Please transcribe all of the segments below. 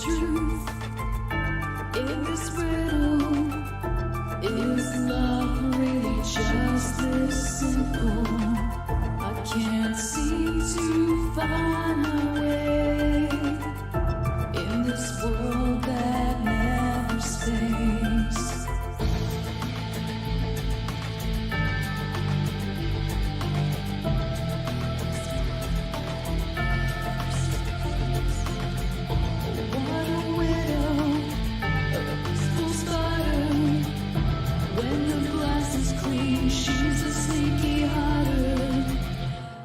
truth in this riddle? Is love really just this simple? I can't seem to find my way in this world that never stays. What a widow, a peaceful spider. When the glass is clean, she's a sneaky hider.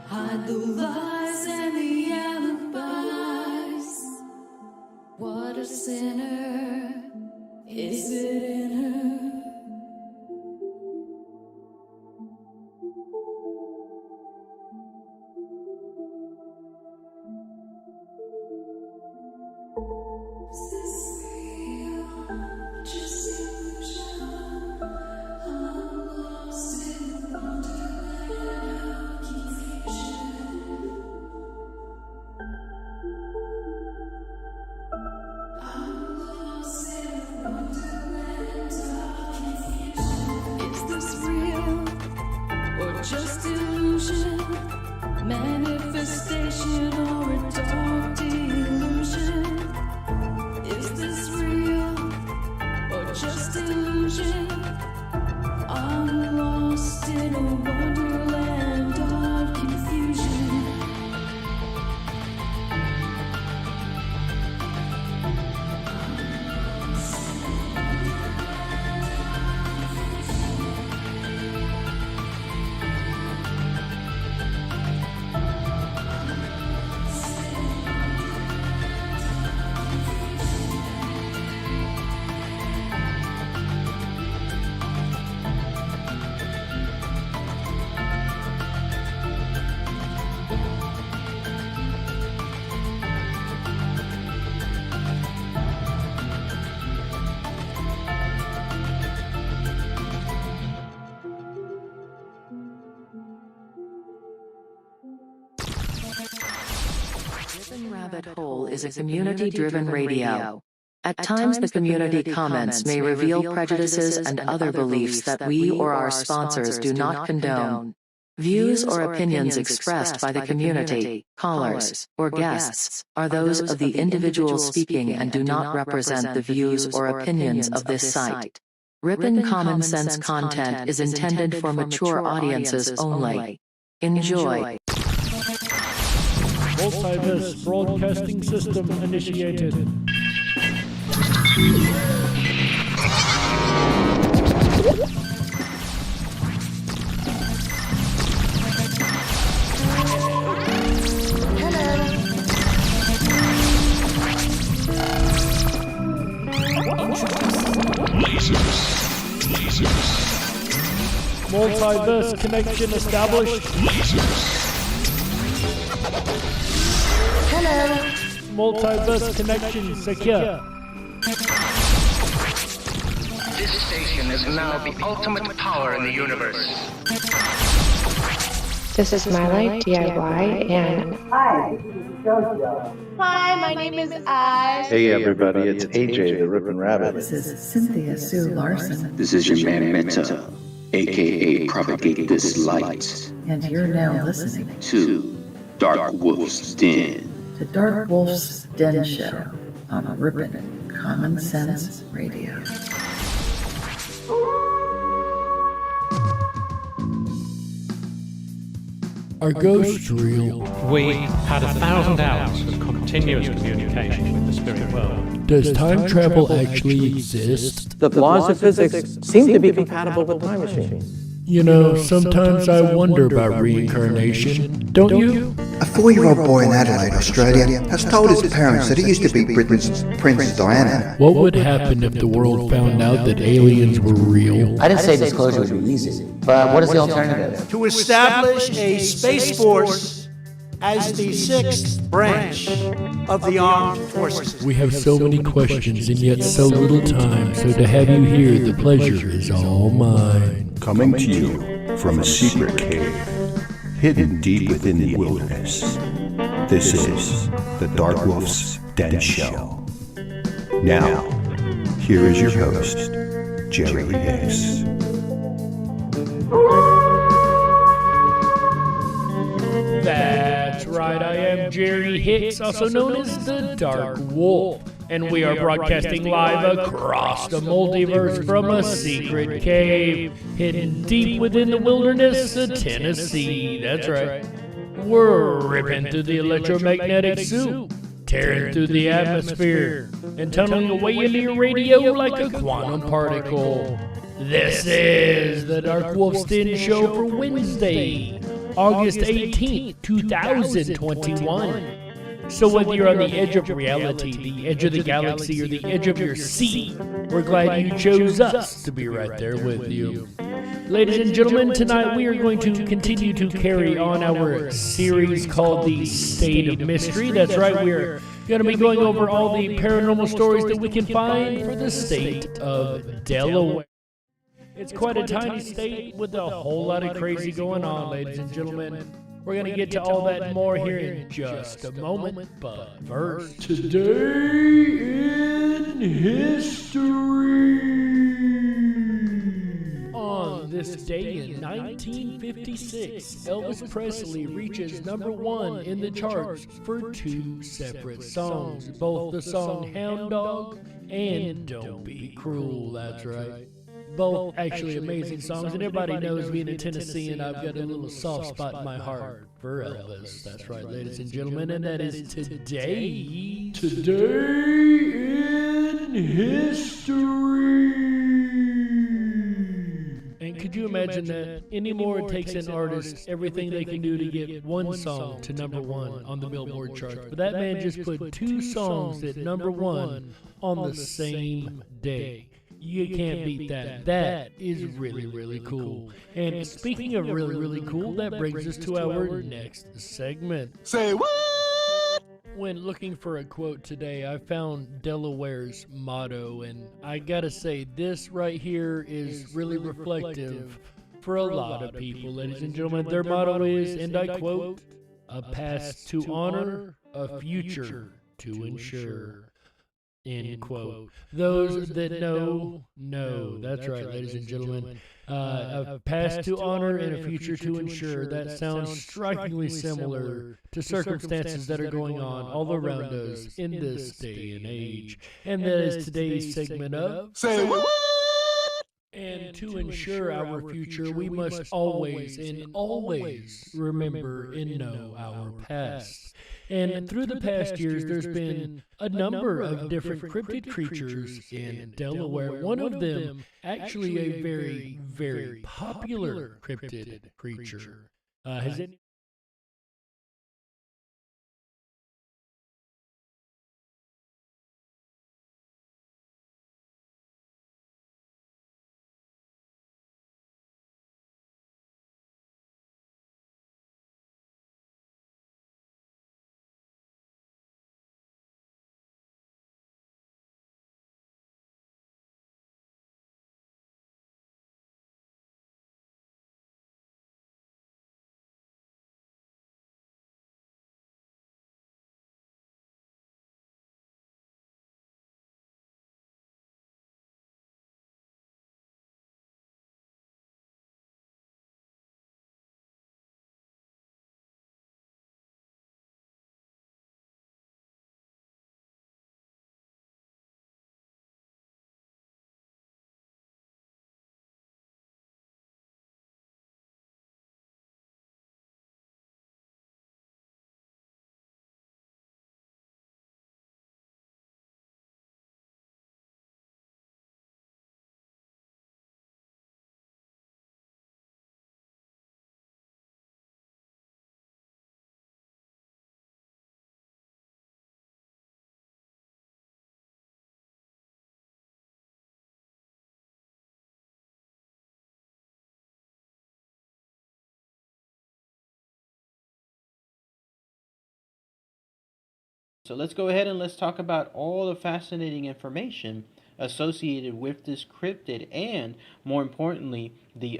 Hide the lies and the alibis. What a sinner is it in her? Is this real? Just illusion? I'm lost in wonderland of confusion. I'm lost in wonderland of confusion. Is this real or just illusion? Manifestation or a dark delusion? Is this real or just illusion? I'm lost in a wonderland of confusion. Ripon Rabbit Hole is a community-driven radio. At times the community comments may reveal prejudices and other beliefs that we or our sponsors do not condone. Views or opinions expressed by the community, callers, or guests are those of the individual speaking and do not represent the views or opinions of this site. Ripon Common Sense content is intended for mature audiences only. Enjoy. Multiverse broadcasting system initiated. Multiverse connection established. Hello. Multiverse connection secure. This station is now the ultimate power in the universe. This is My Life DIY and Hi, this is JoJo. Hi, my name is Ash. Hey everybody, it's AJ, the Ripon Rabbit. This is Cynthia Sue Larson. This is your man Meta, aka Propagate This Light. And you're now listening to Dark Wolf's Den. to Dark Wolf's Den Show on Ripon Common Sense Radio. Are ghosts real? We had 1,000 hours of continuous communication with the spirit world. Does time travel actually exist? The laws of physics seem to be compatible with time machines. You know, sometimes I wonder about reincarnation. Don't you? A 4-year-old boy in Adelaide, Australia, has told his parents that he used to be Britain's Princess Diana. What would happen if the world found out that aliens were real? I didn't say disclosure would be easy, but what is the alternative? To establish a space force as the 6th branch of the armed forces. We have so many questions and yet so little time, so to have you here, the pleasure is all mine. Coming to you from a secret cave, hidden deep within the wilderness. This is the Dark Wolf's Den Show. Now, here is your host, Jerry Hicks. That's right, I am Jerry Hicks, also known as the Dark Wolf, and we are broadcasting live across the multiverse from a secret cave hidden deep within the wilderness of Tennessee. That's right. We're ripping through the electromagnetic soup, tearing through the atmosphere, and tunneling away into your radio like a quantum particle. This is the Dark Wolf Stin Show for Wednesday, August 18th, 2021. So whether you're on the edge of reality, the edge of the galaxy, or the edge of your seat, we're glad you chose us to be right there with you. Ladies and gentlemen, tonight we are going to continue to carry on our series called the State of Mystery. That's right, we're going to be going over all the paranormal stories that we can find for the state of Delaware. It's quite a tiny state with a whole lot of crazy going on, ladies and gentlemen. We're going to get to all that and more here in just a moment, but first, today in history. On this day in 1956, Elvis Presley reaches #1 in the charts for 2 separate songs, both the song Hound Dog and Don't Be Cruel, that's right. Both actually amazing songs, and everybody knows being a Tennessean, I've got a little soft spot in my heart for Elvis. That's right, ladies and gentlemen, and that is today. Today in history. And could you imagine that anymore? It takes an artist everything they can do to get one song to #1 on the Billboard chart. But that man just put 2 songs at #1 on the same day. You can't beat that. That is really, really cool. And speaking of really, really cool, that brings us to our next segment. Say what? When looking for a quote today, I found Delaware's motto, and I gotta say, this right here is really reflective for a lot of people, ladies and gentlemen. Their motto is, and I quote, "A past to honor, a future to ensure." End quote. Those that know. That's right, ladies and gentlemen. A past to honor and a future to ensure. That sounds strikingly similar to circumstances that are going on all around us in this day and age. And that is today's segment of Say What? And to ensure our future, we must always remember and know our past. And through the past years, there's been a number of different cryptid creatures in Delaware. One of them, actually a very, very popular cryptid creature. Has it? So let's go ahead and let's talk about all the fascinating information associated with this cryptid, and more importantly, the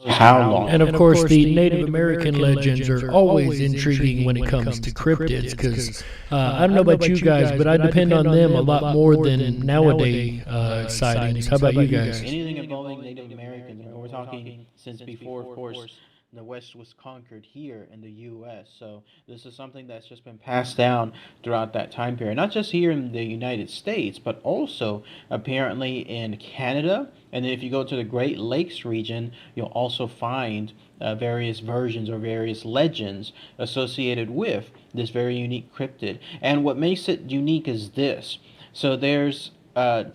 how long. And of course, the Native American legends are always intriguing when it comes to cryptids, because I don't know about you guys, but I depend on them a lot more than nowadays sightings. How about you guys? Anything involving Native Americans, we're talking since before, of course, the West was conquered here in the U.S. So this is something that's just been passed down throughout that time period. Not just here in the United States, but also apparently in Canada. And then if you go to the Great Lakes region, you'll also find various versions or various legends associated with this very unique cryptid. And what makes it unique is this. So there's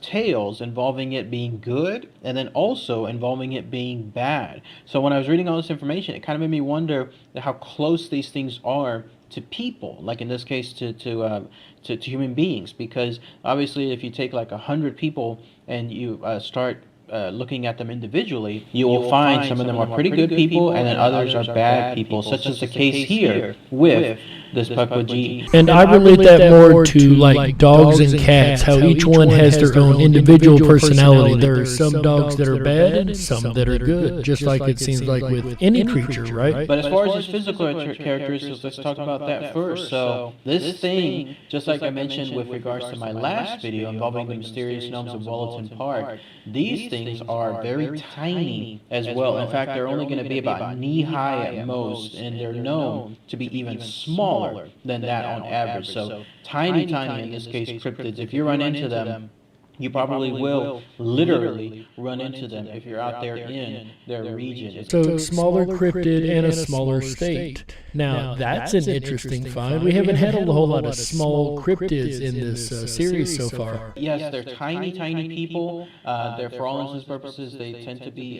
tales involving it being good, and then also involving it being bad. So when I was reading all this information, it kind of made me wonder how close these things are to people, like in this case to human beings, because obviously if you take like 100 people and you start looking at them individually, you will find some of them are pretty good people and then others are bad people, such as the case here with this Pukwudgie. And I relate that more to like dogs and cats, how each one has their own individual personality. There are some dogs that are bad and some that are good, just like it seems like with any creature, right? But as far as its physical characteristics, let's talk about that first. So this thing, just like I mentioned with regards to my last video involving the mysterious gnomes of Wollaton Park, these things are very tiny as well. In fact, they're only going to be about knee-high at most, and they're known to be even smaller than that on average. So tiny in this case cryptids. If you run into them, you probably will literally run into them if you're out there in their region. So smaller cryptid and a smaller state. Now that's an interesting find. We haven't had a whole lot of small cryptids in this series so far. Yes, they're tiny people. They're, for all intents and purposes, they tend to be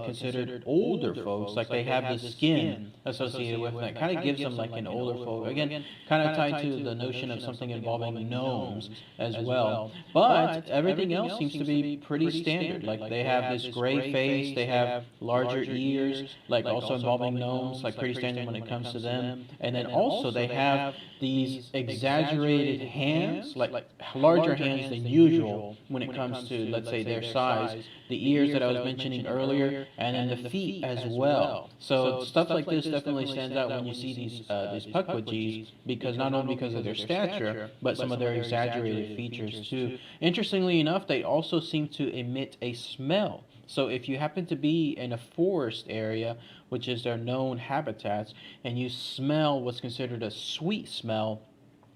considered older folks. Like they have the skin associated with them. That kind of gives them like an older folk. Again, kind of tied to the notion of something involving gnomes as well. But everything else seems to be pretty standard. Like they have this gray face, they have larger ears, like also involving gnomes, like pretty standard when it comes to them. And then also they have these exaggerated hands, like larger hands than usual when it comes to, let's say, their size. The ears that I was mentioning earlier, and then the feet as well. So stuff like this definitely stands out when you see these Pukwudgies, because not only because of their stature, but some of their exaggerated features too. Interestingly enough, they also seem to emit a smell. So if you happen to be in a forest area, which is their known habitats, and you smell what's considered a sweet smell,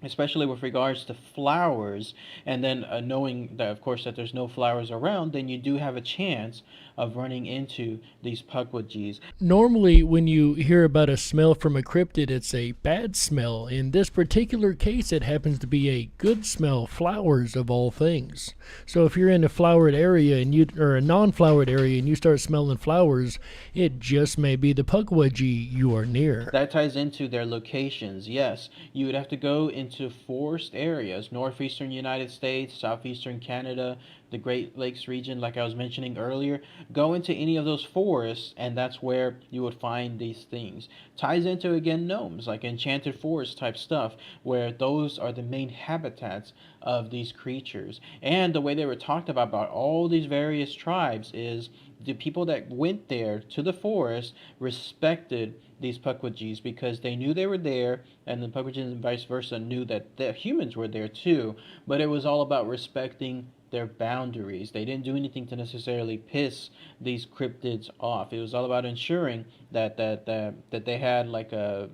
especially with regards to flowers, and then knowing that, of course, that there's no flowers around, then you do have a chance of running into these Pukwudgies. Normally, when you hear about a smell from a cryptid, it's a bad smell. In this particular case, it happens to be a good smell, flowers of all things. So if you're in a flowered area or a non-flowered area and you start smelling flowers, it just may be the Pukwudgie you are near. That ties into their locations. Yes, you would have to go into forest areas, northeastern United States, southeastern Canada, the Great Lakes region, like I was mentioning earlier. Go into any of those forests, and that's where you would find these things. Ties into, again, gnomes, like enchanted forest type stuff, where those are the main habitats of these creatures. And the way they were talked about all these various tribes is the people that went there to the forest respected these Pukwudgies because they knew they were there, and the Pukwudgies and vice versa knew that the humans were there too. But it was all about respecting their boundaries. They didn't do anything to necessarily piss these cryptids off. It was all about ensuring that they had like a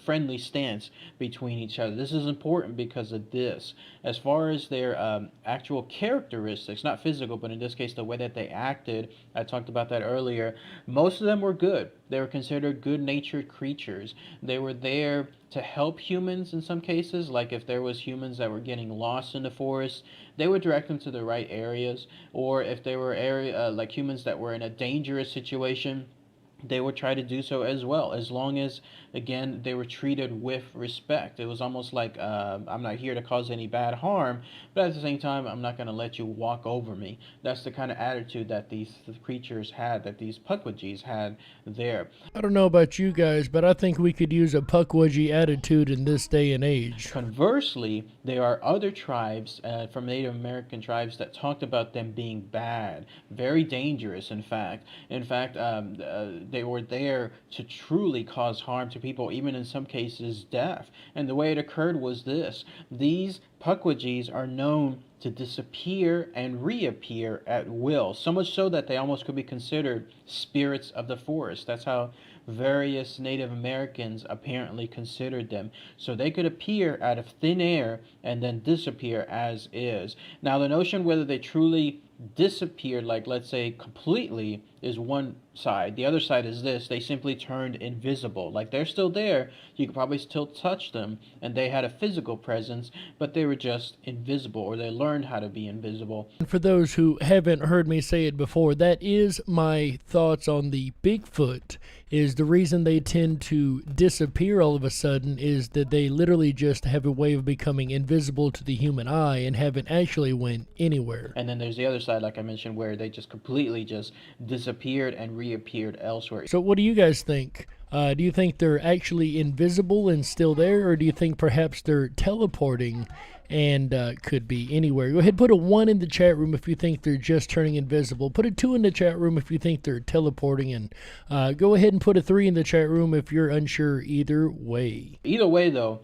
friendly stance between each other. This is important because of this. As far as their actual characteristics, not physical, but in this case the way that they acted, I talked about that earlier, most of them were good. They were considered good-natured creatures. They were there to help humans in some cases, like if there was humans that were getting lost in the forest, they would direct them to the right areas, or if there were like humans that were in a dangerous situation, they would try to do so as well, as long as, again, they were treated with respect. It was almost like, I'm not here to cause any bad harm, but at the same time, I'm not going to let you walk over me. That's the kind of attitude that these creatures had, that these Pukwudgies had there. I don't know about you guys, but I think we could use a Pukwudgie attitude in this day and age. Conversely, there are other tribes from Native American tribes that talked about them being bad, very dangerous, in fact. They were there to truly cause harm to people, even in some cases death. And the way it occurred was this. These Pukwudgies are known to disappear and reappear at will, so much so that they almost could be considered spirits of the forest. That's how various Native Americans apparently considered them. So they could appear out of thin air and then disappear as is. Now, the notion whether they truly disappeared, like let's say completely, is one side. The other side is this: they simply turned invisible. Like they're still there, you could probably still touch them, and they had a physical presence, but they were just invisible, or they learned how to be invisible. And for those who haven't heard me say it before, that is my thoughts on the Bigfoot. Is the reason they tend to disappear all of a sudden is that they literally just have a way of becoming invisible to the human eye and haven't actually went anywhere. And then there's the other side, like I mentioned, where they just completely just disappeared and reappeared elsewhere. So what do you guys think? Do you think they're actually invisible and still there, or do you think perhaps they're teleporting and could be anywhere? Go ahead and put a 1 in the chat room if you think they're just turning invisible. Put a 2 in the chat room if you think they're teleporting, and go ahead and put a 3 in the chat room if you're unsure either way. Either way, though,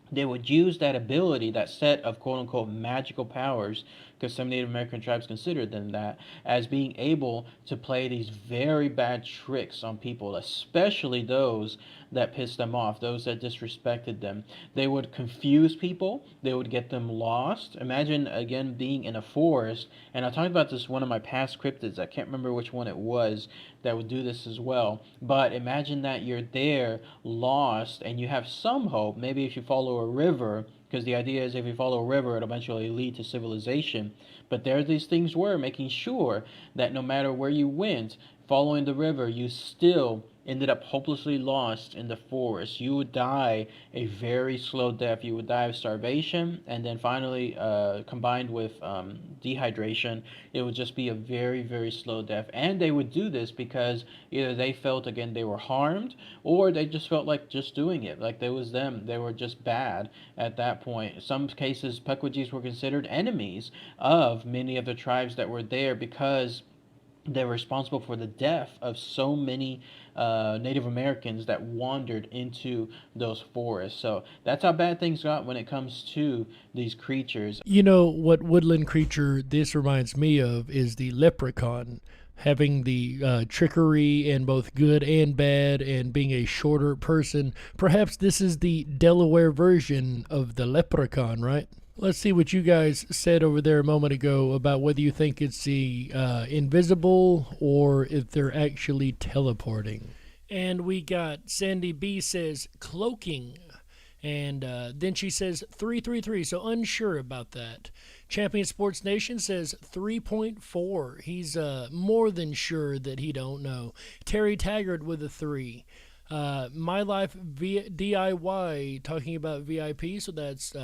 they would use that ability, that set of quote-unquote magical powers, because some Native American tribes considered them that, as being able to play these very bad tricks on people, especially those that pissed them off, those that disrespected them. They would confuse people. They would get them lost. Imagine, again, being in a forest, and I talked about this one of my past cryptids. I can't remember which one it was that would do this as well. But imagine that you're there, lost, and you have some hope. Maybe if you follow a river, because the idea is if you follow a river, it'll eventually lead to civilization. But there these things were, making sure that no matter where you went, following the river, you still ended up hopelessly lost in the forest. You would die a very slow death. You would die of starvation, and then finally, combined with dehydration, it would just be a very, very slow death. And they would do this because either they felt, again, they were harmed, or they just felt like just doing it. Like they was them. They were just bad at that point. In some cases, Pukwudgies were considered enemies of many of the tribes that were there because they were responsible for the death of so many Native Americans that wandered into those forests. So that's how bad things got when it comes to these creatures. You know what woodland creature this reminds me of is the leprechaun, having the trickery and both good and bad, and being a shorter person. Perhaps this is the Delaware version of the leprechaun, right? Let's see what you guys said over there a moment ago about whether you think it's the invisible or if they're actually teleporting. And we got Sandy B says cloaking. And then she says 333, so unsure about that. Champion Sports Nation says 3.4. He's more than sure that he don't know. Terry Taggart with a 3. My Life DIY talking about VIP, so that's...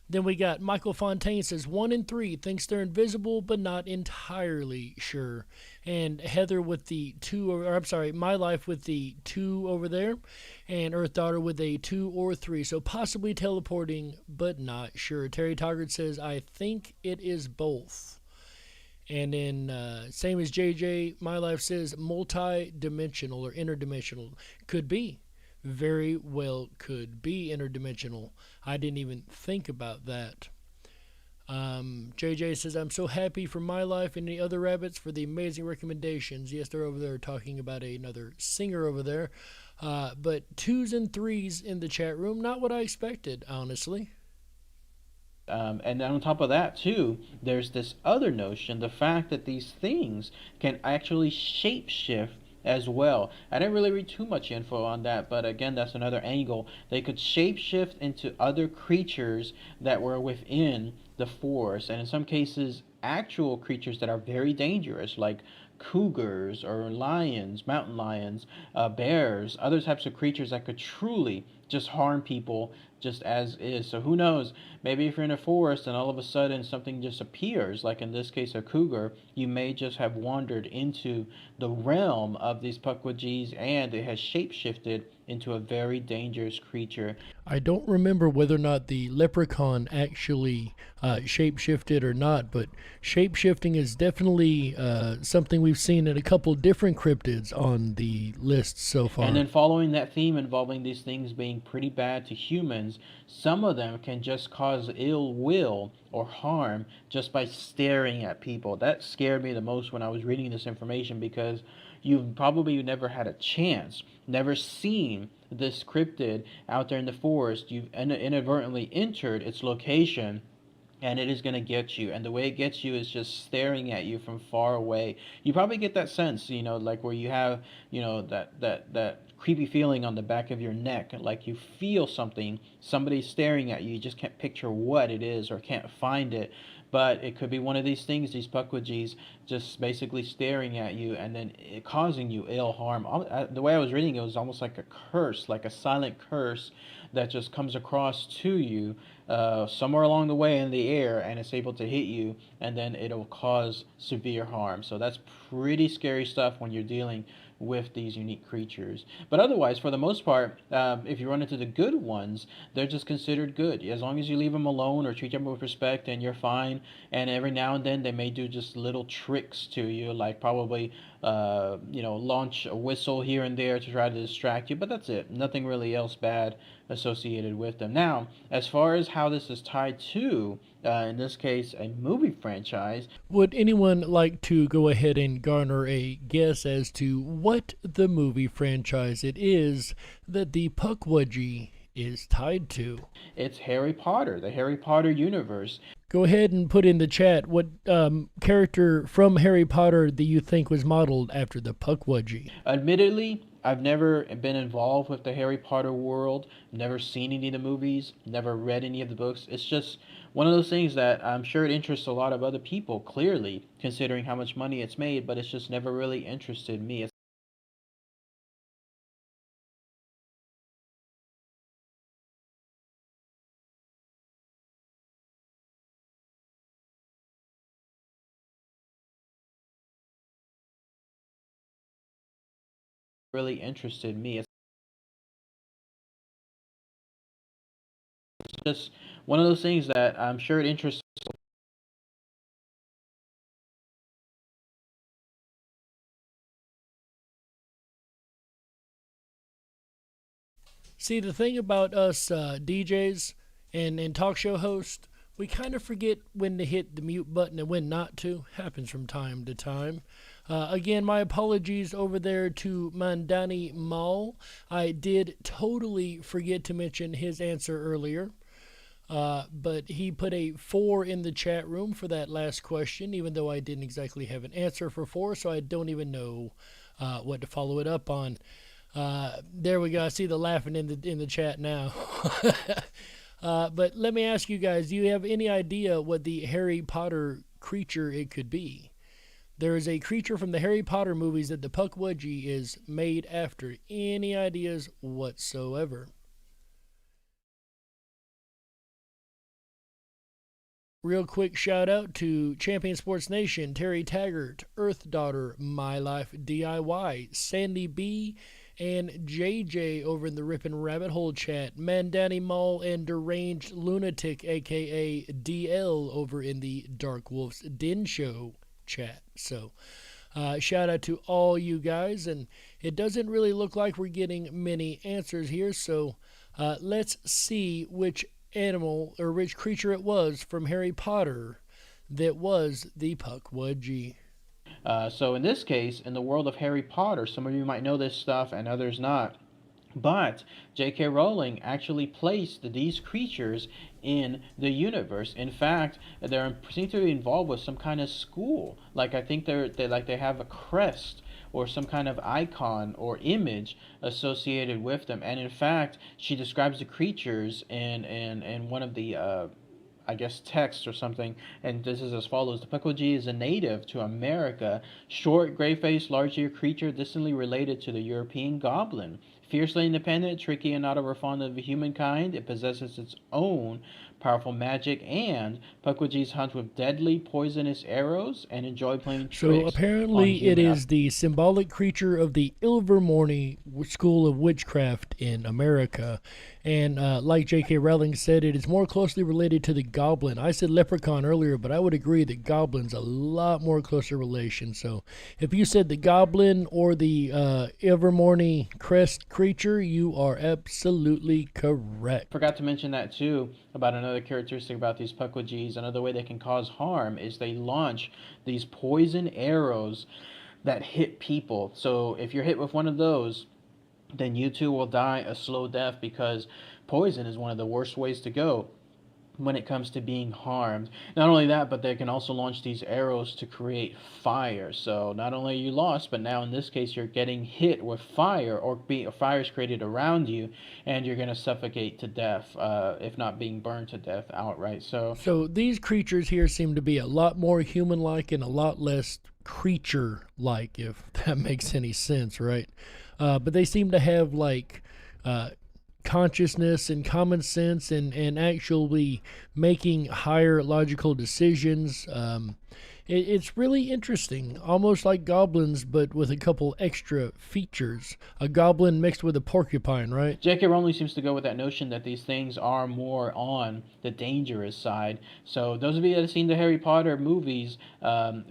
Then we got Michael Fontaine says 1 in 3 thinks they're invisible but not entirely sure. And Heather with the 2, or I'm sorry, My Life with the 2 over there. And Earth Daughter with a 2 or 3. So possibly teleporting but not sure. Terry Taggart says, I think it is both. And then same as JJ, My Life says multi-dimensional or interdimensional. Could be. Very well could be interdimensional. I didn't even think about that. JJ says, I'm so happy for My Life and the other rabbits for the amazing recommendations. Yes, they're over there talking about another singer over there. But 2s and 3s in the chat room. Not what I expected, honestly. And on top of that, too, there's this other notion, the fact that these things can actually shapeshift as well. I didn't really read too much info on that, but again, that's another angle. They could shapeshift into other creatures that were within the forest, and in some cases, actual creatures that are very dangerous, like cougars or lions, mountain lions, bears, other types of creatures that could truly just harm people just as is. So who knows? Maybe if you're in a forest and all of a sudden something just appears, like in this case a cougar, you may just have wandered into the realm of these Pukwudgies and it has shapeshifted into a very dangerous creature. I don't remember whether or not the leprechaun actually shape-shifted or not, but shape-shifting is definitely something we've seen in a couple different cryptids on the list so far. And then following that theme involving these things being pretty bad to humans, some of them can just cause ill will or harm just by staring at people. That scared me the most when I was reading this information, because you've probably never had a chance, never seen this cryptid out there in the forest. You've inadvertently entered its location, and it is going to get you. And the way it gets you is just staring at you from far away. You probably get that sense, like where you have, that creepy feeling on the back of your neck, like you feel somebody's staring at you. You just can't picture what it is or can't find it. But it could be one of these things, these Pukwudgies, just basically staring at you and then causing you ill harm. The way I was reading it was almost like a curse, like a silent curse that just comes across to you somewhere along the way in the air, and it's able to hit you, and then it'll cause severe harm. So that's pretty scary stuff when you're dealing with these unique creatures. But otherwise, for the most part, if you run into the good ones, they're just considered good. As long as you leave them alone or treat them with respect, and you're fine. And every now and then they may do just little tricks to you, like probably launch a whistle here and there to try to distract you, but that's it. Nothing really else bad associated with them. Now, as far as how this is tied to, in this case, a movie franchise, would anyone like to go ahead and garner a guess as to what the movie franchise it is that the Pukwudgie is tied to? It's Harry Potter, the Harry Potter universe. Go ahead and put in the chat what character from Harry Potter do you think was modeled after the Pukwudgie? Admittedly, I've never been involved with the Harry Potter world, never seen any of the movies, never read any of the books. It's just one of those things that I'm sure it interests a lot of other people, clearly, considering how much money it's made, but it's just never really interested me. Really interested me. It's just one of those things that I'm sure it interests. See, the thing about us DJs and talk show hosts, we kind of forget when to hit the mute button and when not to. Happens from time to time. Again, my apologies over there to Mandani Mall. I did totally forget to mention his answer earlier. But he put a 4 in the chat room for that last question, even though I didn't exactly have an answer for 4, so I don't even know what to follow it up on. There we go. I see the laughing in the chat now. But let me ask you guys, do you have any idea what the Harry Potter creature it could be? There is a creature from the Harry Potter movies that the Pukwudgie is made after. Any ideas whatsoever? Real quick shout out to Champion Sports Nation, Terry Taggart, Earth Daughter, My Life DIY, Sandy B, and JJ over in the Ripon Rabbit Hole chat, Mandani Mall and Deranged Lunatic, aka DL, over in the Dark Wolf's Den Show chat. So shout out to all you guys, and it doesn't really look like we're getting many answers here, so let's see which animal or which creature it was from Harry Potter that was the Pukwudgie. So in this case, in the world of Harry Potter, some of you might know this stuff and others not, but J.K. Rowling actually placed these creatures in the universe. In fact, they seem to be involved with some kind of school. Like I think they have a crest or some kind of icon or image associated with them. And in fact, she describes the creatures in one of the I guess, text or something, and this is as follows. The Pukwudgie is a native to America, short, gray-faced, large-eared creature distantly related to the European goblin. Fiercely independent, tricky, and not overfond of humankind, it possesses its own powerful magic, and Pukwudgies hunt with deadly, poisonous arrows and enjoy playing tricks. So apparently it is the symbolic creature of the Ilvermorny School of Witchcraft in America. And like J.K. Rowling said, it is more closely related to the goblin. I said leprechaun earlier, but I would agree that goblin's a lot more closer relation. So if you said the goblin or the Ilvermorny crest creature, you are absolutely correct. Forgot to mention that too, about another characteristic about these Pukwudgies. Another way they can cause harm is they launch these poison arrows that hit people. So if you're hit with one of those, then you too will die a slow death, because poison is one of the worst ways to go when it comes to being harmed. Not only that, but they can also launch these arrows to create fire. So not only are you lost, but now in this case you're getting hit with fire, or fire is created around you, and you're going to suffocate to death, if not being burned to death outright. So these creatures here seem to be a lot more human-like and a lot less creature-like, if that makes any sense, right? But they seem to have like consciousness and common sense and actually making higher logical decisions. It's really interesting, almost like goblins, but with a couple extra features. A goblin mixed with a porcupine, right? J.K. Rowling seems to go with that notion that these things are more on the dangerous side. So those of you that have seen the Harry Potter movies,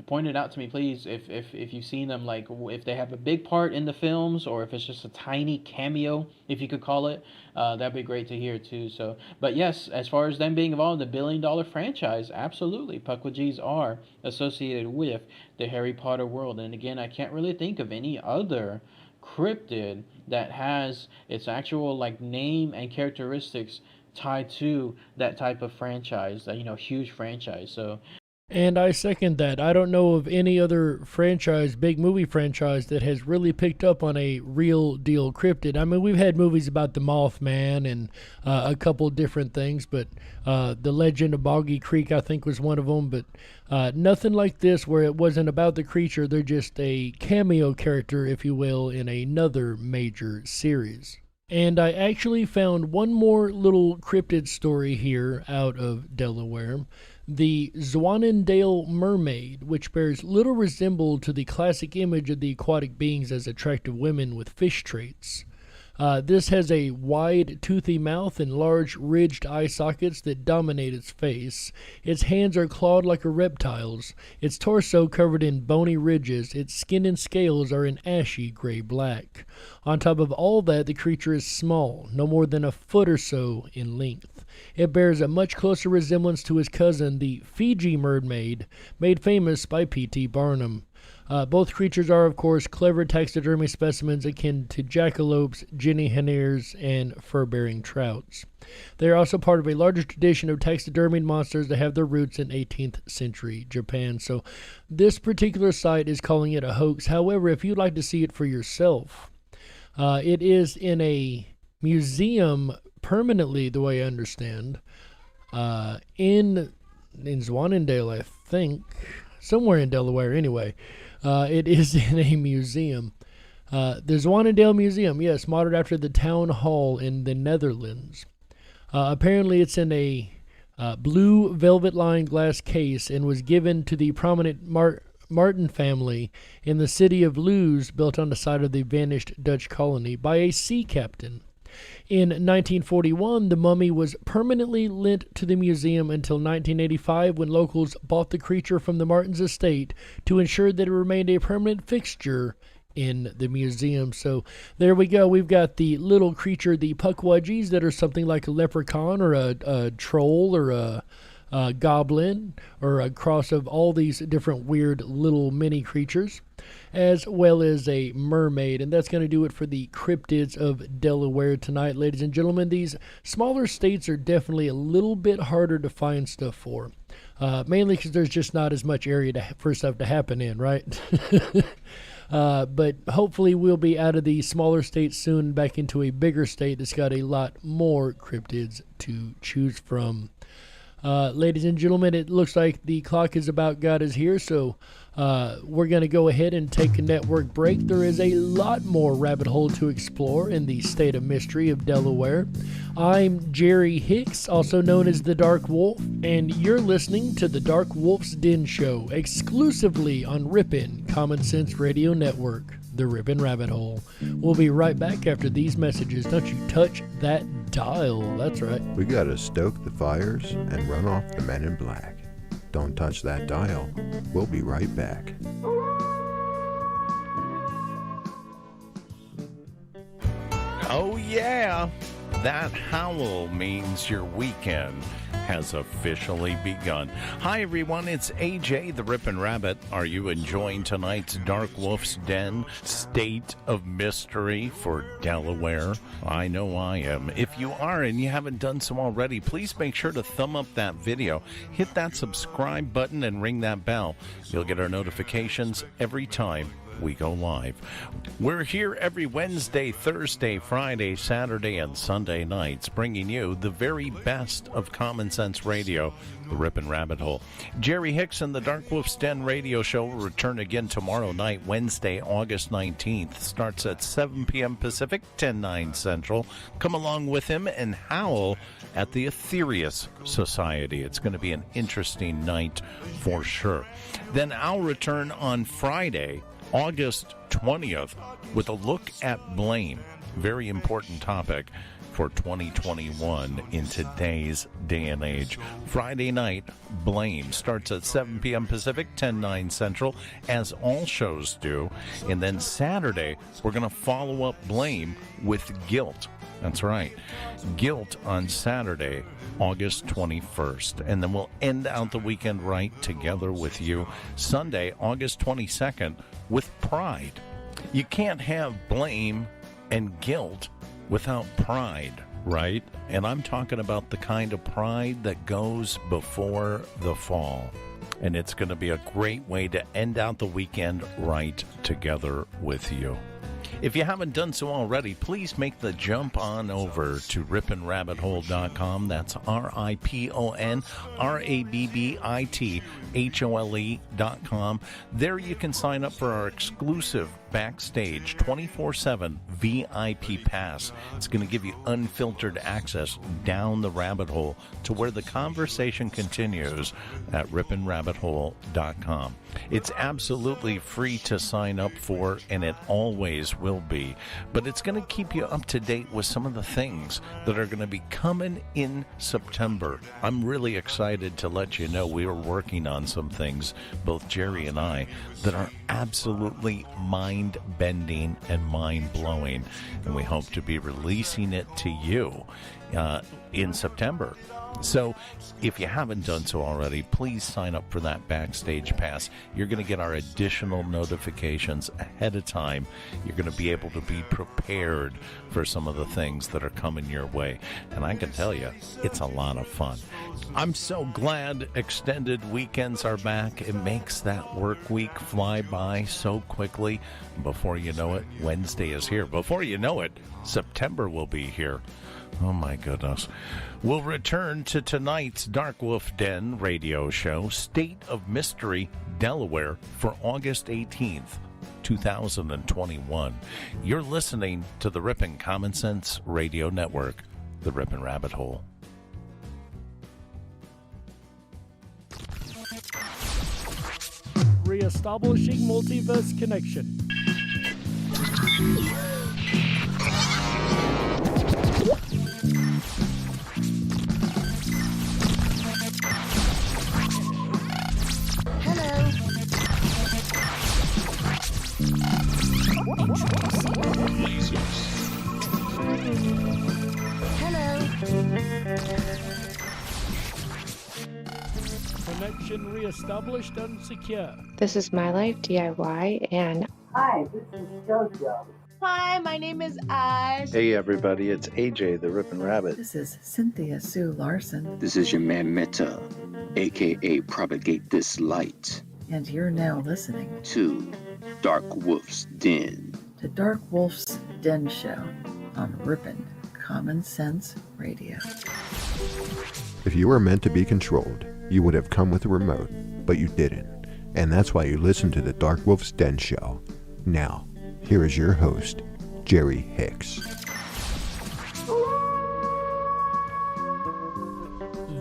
point it out to me, please, if you've seen them, like if they have a big part in the films, or if it's just a tiny cameo, if you could call it. That'd be great to hear too. So, but yes, as far as them being involved in the $1 billion franchise, absolutely, Pukwudgies are associated with the Harry Potter world. And again, I can't really think of any other cryptid that has its actual like name and characteristics tied to that type of franchise, that huge franchise. So. And I second that. I don't know of any other franchise, big movie franchise, that has really picked up on a real deal cryptid. I mean, we've had movies about the Mothman and a couple different things, but The Legend of Boggy Creek, I think, was one of them. But nothing like this where it wasn't about the creature. They're just a cameo character, if you will, in another major series. And I actually found one more little cryptid story here out of Delaware. The Zwanindale Mermaid, which bears little resemblance to the classic image of the aquatic beings as attractive women with fish traits. This has a wide, toothy mouth and large, ridged eye sockets that dominate its face. Its hands are clawed like a reptile's. Its torso covered in bony ridges. Its skin and scales are an ashy gray-black. On top of all that, the creature is small, no more than a foot or so in length. It bears a much closer resemblance to his cousin, the Fiji mermaid, made famous by P.T. Barnum. Both creatures are, of course, clever taxidermy specimens akin to jackalopes, Jenny Heniers, and fur-bearing trouts. They are also part of a larger tradition of taxidermied monsters that have their roots in 18th century Japan. So this particular site is calling it a hoax. However, if you'd like to see it for yourself, it is in a museum permanently, the way I understand, in Zwanindale, I think, somewhere in Delaware anyway. It is in a museum. The Zwanindale Museum, yes, modeled after the town hall in the Netherlands. Apparently it's in a blue velvet-lined glass case and was given to the prominent Martin family in the city of Luz, built on the site of the vanished Dutch colony, by a sea captain. In 1941, the mummy was permanently lent to the museum until 1985, when locals bought the creature from the Martins' estate to ensure that it remained a permanent fixture in the museum. So there we go. We've got the little creature, the Pukwudgies, that are something like a leprechaun or a troll or a goblin, or a cross of all these different weird little mini creatures, as well as a mermaid. And that's going to do it for the cryptids of Delaware tonight, ladies and gentlemen. These smaller states are definitely a little bit harder to find stuff for, mainly because there's just not as much area for stuff to happen in, right? But hopefully we'll be out of the smaller states soon, back into a bigger state that's got a lot more cryptids to choose from. Ladies and gentlemen, it looks like the clock is about got us here, so we're going to go ahead and take a network break. There is a lot more rabbit hole to explore in the State of Mystery of Delaware. I'm Jerry Hicks, also known as the Dark Wolf, and you're listening to the Dark Wolf's Den Show, exclusively on Ripon Common Sense Radio Network, the Ripon Rabbit Hole. We'll be right back after these messages. Don't you touch that dial. That's right. We gotta stoke the fires and run off the men in black. Don't touch that dial. We'll be right back. Oh yeah, that howl means your weekend has officially begun. Hi everyone, it's AJ the Ripon Rabbit. Are you enjoying tonight's Dark Wolf's Den State of Mystery for Delaware? I know I am. If you are and you haven't done so already, please make sure to thumb up that video, hit that subscribe button and ring that bell. You'll get our notifications every time we go live. We're here every Wednesday, Thursday, Friday, Saturday, and Sunday nights, bringing you the very best of common sense radio, the Ripon Rabbit Hole. Jerry Hicks and the Dark Wolf's Den radio show will return again tomorrow night, Wednesday, August 19th. Starts at 7 p.m. Pacific, 10/9 Central. Come along with him and howl at the Aetherius Society. It's going to be an interesting night for sure. Then I'll return on Friday, August 20th, with a look at blame. Very important topic for 2021 in today's day and age. Friday night, blame starts at 7 p.m. Pacific, 10/9 Central, as all shows do. And then Saturday, we're going to follow up blame with guilt. That's right. Guilt on Saturday, August 21st. And then we'll end out the weekend right together with you Sunday, August 22nd, with pride. You can't have blame and guilt without pride, right? And I'm talking about the kind of pride that goes before the fall. And it's going to be a great way to end out the weekend right together with you. If you haven't done so already, please make the jump on over to riponrabbithole.com. That's RIPONRABBITHOLE.com. There you can sign up for our exclusive Backstage 24/7 VIP pass. It's going to give you unfiltered access down the rabbit hole to where the conversation continues at riponrabbithole.com. It's absolutely free to sign up for, and it always will be. But it's going to keep you up to date with some of the things that are going to be coming in September. I'm really excited to let you know we are working on some things, both Jerry and I, that are absolutely mind-bending and mind-blowing. And we hope to be releasing it to you in September. So if you haven't done so already, please sign up for that Backstage Pass. You're going to get our additional notifications ahead of time. You're going to be able to be prepared for some of the things that are coming your way. And I can tell you, it's a lot of fun. I'm so glad extended weekends are back. It makes that work week fly by so quickly. Before you know it, Wednesday is here. Before you know it, September will be here. Oh my goodness. We'll return to tonight's Dark Wolf Den radio show, State of Mystery, Delaware, for August 18th, 2021. You're listening to the Ripon Common Sense Radio Network, the Ripon Rabbit Hole. Reestablishing multiverse connection. Connection reestablished and secure. This is My Life DIY, and Hi, this is JoJo. Hi, my name is Ash. Hey everybody, it's AJ the Ripon Rabbit. This is Cynthia Sue Larson. This is your man Meta, aka Propagate This Light. And you're now listening to Dark Wolf's Den. The Dark Wolf's Den Show on Ripon Common Sense Radio. If you were meant to be controlled, you would have come with a remote, but you didn't. And that's why you listen to the Dark Wolf's Den Show. Now, here is your host, Jerry Hicks.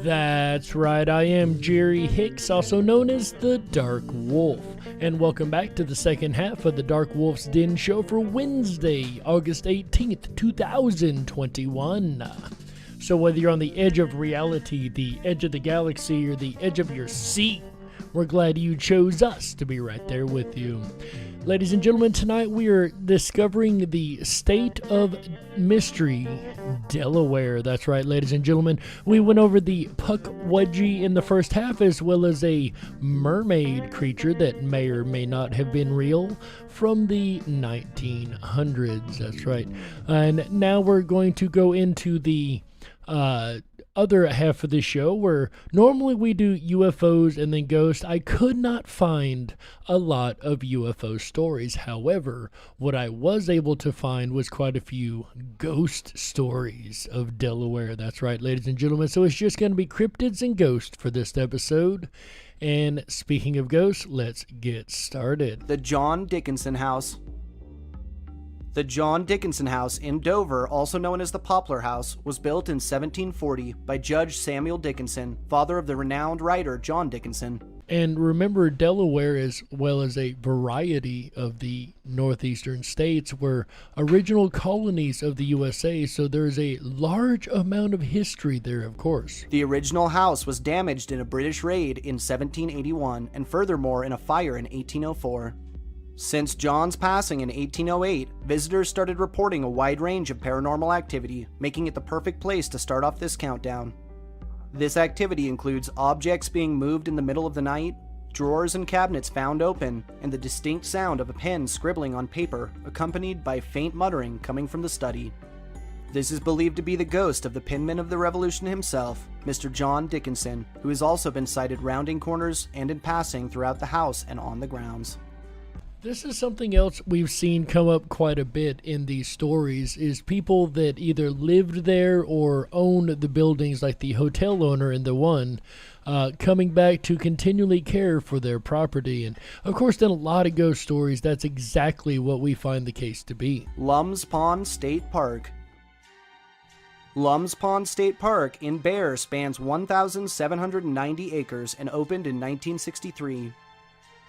That's right, I am Jerry Hicks, also known as the Dark Wolf, and welcome back to the second half of the Dark Wolf's Den Show for Wednesday, August 18th, 2021. So whether you're on the edge of reality, the edge of the galaxy, or the edge of your seat, we're glad you chose us to be right there with you. Ladies and gentlemen, tonight we are discovering the State of Mystery, Delaware. That's right, ladies and gentlemen. We went over the Pukwudgie in the first half, as well as a mermaid creature that may or may not have been real from the 1900s. That's right. And now we're going to go into the other half of the show, where normally we do UFOs and then ghosts. I could not find a lot of UFO stories. However, what I was able to find was quite a few ghost stories of Delaware. That's right, ladies and gentlemen. So it's just going to be cryptids and ghosts for this episode. And speaking of ghosts, let's get started. The John Dickinson House. The John Dickinson House in Dover, also known as the Poplar House, was built in 1740 by Judge Samuel Dickinson, father of the renowned writer John Dickinson. And remember, Delaware, as well as a variety of the northeastern states, were original colonies of the USA, so there's a large amount of history there, of course. The original house was damaged in a British raid in 1781, and furthermore in a fire in 1804. Since John's passing in 1808, visitors started reporting a wide range of paranormal activity, making it the perfect place to start off this countdown. This activity includes objects being moved in the middle of the night, drawers and cabinets found open, and the distinct sound of a pen scribbling on paper, accompanied by faint muttering coming from the study. This is believed to be the ghost of the penman of the Revolution himself, Mr. John Dickinson, who has also been sighted rounding corners and in passing throughout the house and on the grounds. This is something else we've seen come up quite a bit in these stories, is people that either lived there or owned the buildings, like the hotel owner in the one, coming back to continually care for their property. And of course, in a lot of ghost stories, that's exactly what we find the case to be. Lum's Pond State Park. Lum's Pond State Park in Bear spans 1,790 acres and opened in 1963.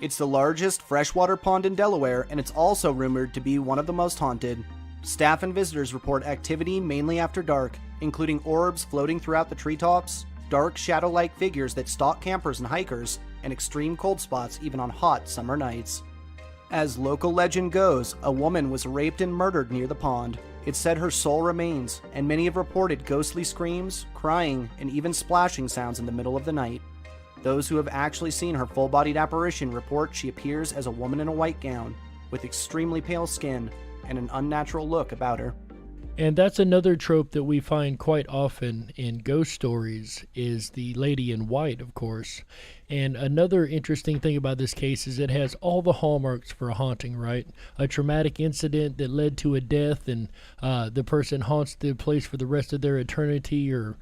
It's the largest freshwater pond in Delaware, and it's also rumored to be one of the most haunted. Staff and visitors report activity mainly after dark, including orbs floating throughout the treetops, dark shadow-like figures that stalk campers and hikers, and extreme cold spots even on hot summer nights. As local legend goes, a woman was raped and murdered near the pond. It's said her soul remains, and many have reported ghostly screams, crying, and even splashing sounds in the middle of the night. Those who have actually seen her full-bodied apparition report she appears as a woman in a white gown, with extremely pale skin and an unnatural look about her. And that's another trope that we find quite often in ghost stories, is the lady in white, of course. And another interesting thing about this case is it has all the hallmarks for a haunting, right? A traumatic incident that led to a death, and the person haunts the place for the rest of their eternity, or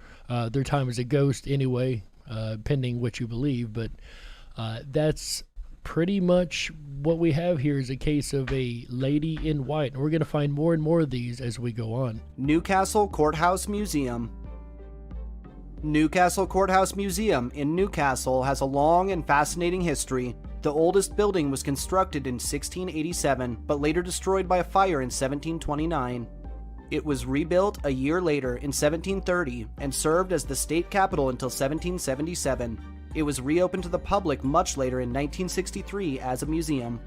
their time as a ghost anyway. Pending what you believe, but that's pretty much what we have here, is a case of a lady in white, and we're going to find more and more of these as we go on. Newcastle Courthouse Museum. Newcastle Courthouse Museum in Newcastle has a long and fascinating history. The oldest building was constructed in 1687, but later destroyed by a fire in 1729. It was rebuilt a year later in 1730 and served as the state capitol until 1777. It was reopened to the public much later in 1963 as a museum.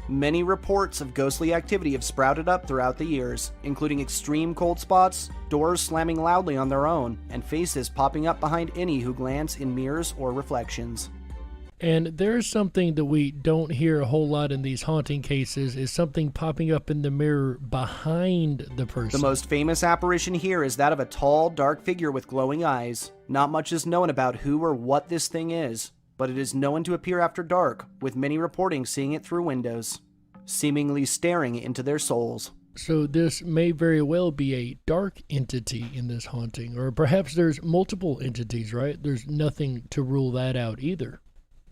Many reports of ghostly activity have sprouted up throughout the years, including extreme cold spots, doors slamming loudly on their own, and faces popping up behind any who glance in mirrors or reflections. And there's something that we don't hear a whole lot in these haunting cases, is something popping up in the mirror behind the person. The most famous apparition here is that of a tall, dark figure with glowing eyes. Not much is known about who or what this thing is, but it is known to appear after dark, with many reporting seeing it through windows, seemingly staring into their souls. So this may very well be a dark entity in this haunting, or perhaps there's multiple entities, right? There's nothing to rule that out either.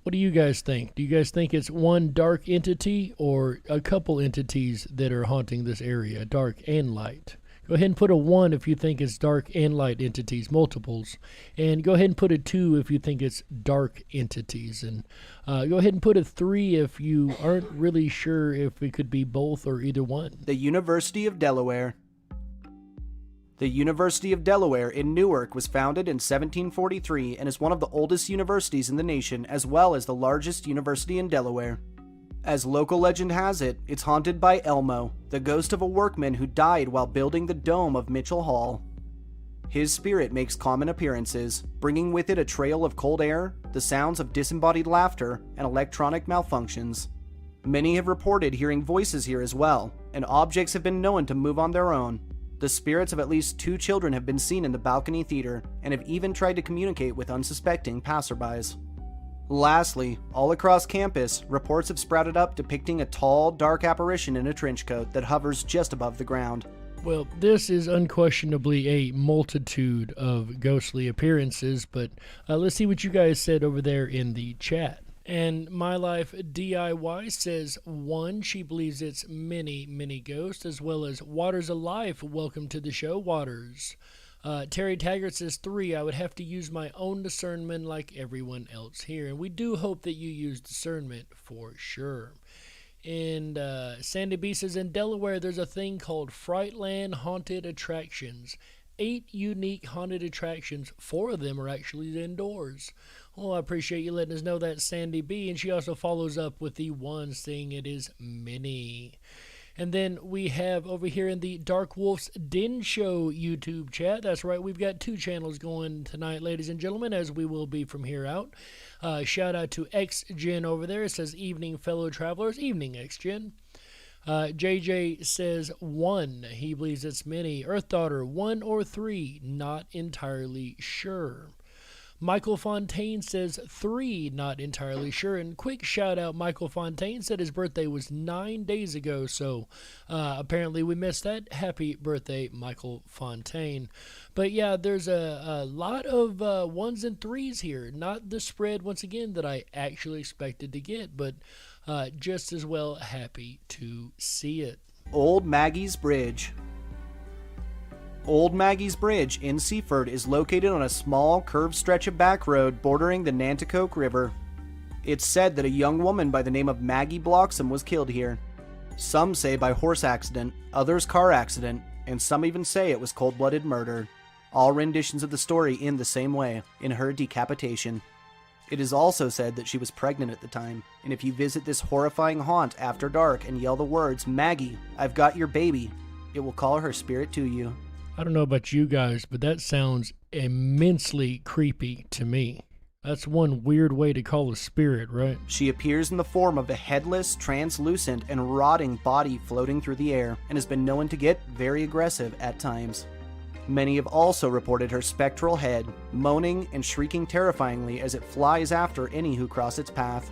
What do you guys think? Do you guys think it's one dark entity or a couple entities that are haunting this area, dark and light? Go ahead and put a 1 if you think it's dark and light entities, multiples. And go ahead and put a 2 if you think it's dark entities. And go ahead and put a 3 if you aren't really sure if it could be both or either one. The University of Delaware. The University of Delaware in Newark was founded in 1743 and is one of the oldest universities in the nation, as well as the largest university in Delaware. As local legend has it, it's haunted by Elmo, the ghost of a workman who died while building the dome of Mitchell Hall. His spirit makes common appearances, bringing with it a trail of cold air, the sounds of disembodied laughter, and electronic malfunctions. Many have reported hearing voices here as well, and objects have been known to move on their own. The spirits of at least 2 children have been seen in the balcony theater, and have even tried to communicate with unsuspecting passerbys. Lastly, all across campus, reports have sprouted up depicting a tall, dark apparition in a trench coat that hovers just above the ground. Well, this is unquestionably a multitude of ghostly appearances, but let's see what you guys said over there in the chat. And My Life DIY says 1, she believes it's many ghosts, as well as Waters of Life. Welcome to the show, Waters. Terry Taggart says 3, I would have to use my own discernment like everyone else here. And we do hope that you use discernment for sure. And Sandy B says, in Delaware, there's a thing called Frightland Haunted Attractions. 8 unique haunted attractions. 4 of them are actually indoors. Well, I appreciate you letting us know that, Sandy B. And she also follows up with the 1 saying it is many. And then we have over here in the Dark Wolf's Den Show YouTube chat. That's right, we've got 2 channels going tonight, ladies and gentlemen, as we will be from here out. Shout out to XGen over there. It says, evening, fellow travelers. Evening, XGen. JJ says 1. He believes it's many. Earth Daughter, 1 or 3. Not entirely sure. Michael Fontaine says 3, not entirely sure. And quick shout out, Michael Fontaine said his birthday was 9 days ago, so apparently we missed that. Happy birthday, Michael Fontaine. But yeah, there's a lot of 1s and 3s here. Not the spread, once again, that I actually expected to get, but just as well happy to see it. Old Maggie's Bridge. Old Maggie's Bridge in Seaford is located on a small, curved stretch of back road bordering the Nanticoke River. It's said that a young woman by the name of Maggie Bloxam was killed here. Some say by horse accident, others car accident, and some even say it was cold-blooded murder. All renditions of the story end the same way, in her decapitation. It is also said that she was pregnant at the time, and if you visit this horrifying haunt after dark and yell the words, "Maggie, I've got your baby," it will call her spirit to you. I don't know about you guys, but that sounds immensely creepy to me. That's one weird way to call a spirit, right? She appears in the form of a headless, translucent, and rotting body floating through the air, and has been known to get very aggressive at times. Many have also reported her spectral head, moaning and shrieking terrifyingly as it flies after any who cross its path.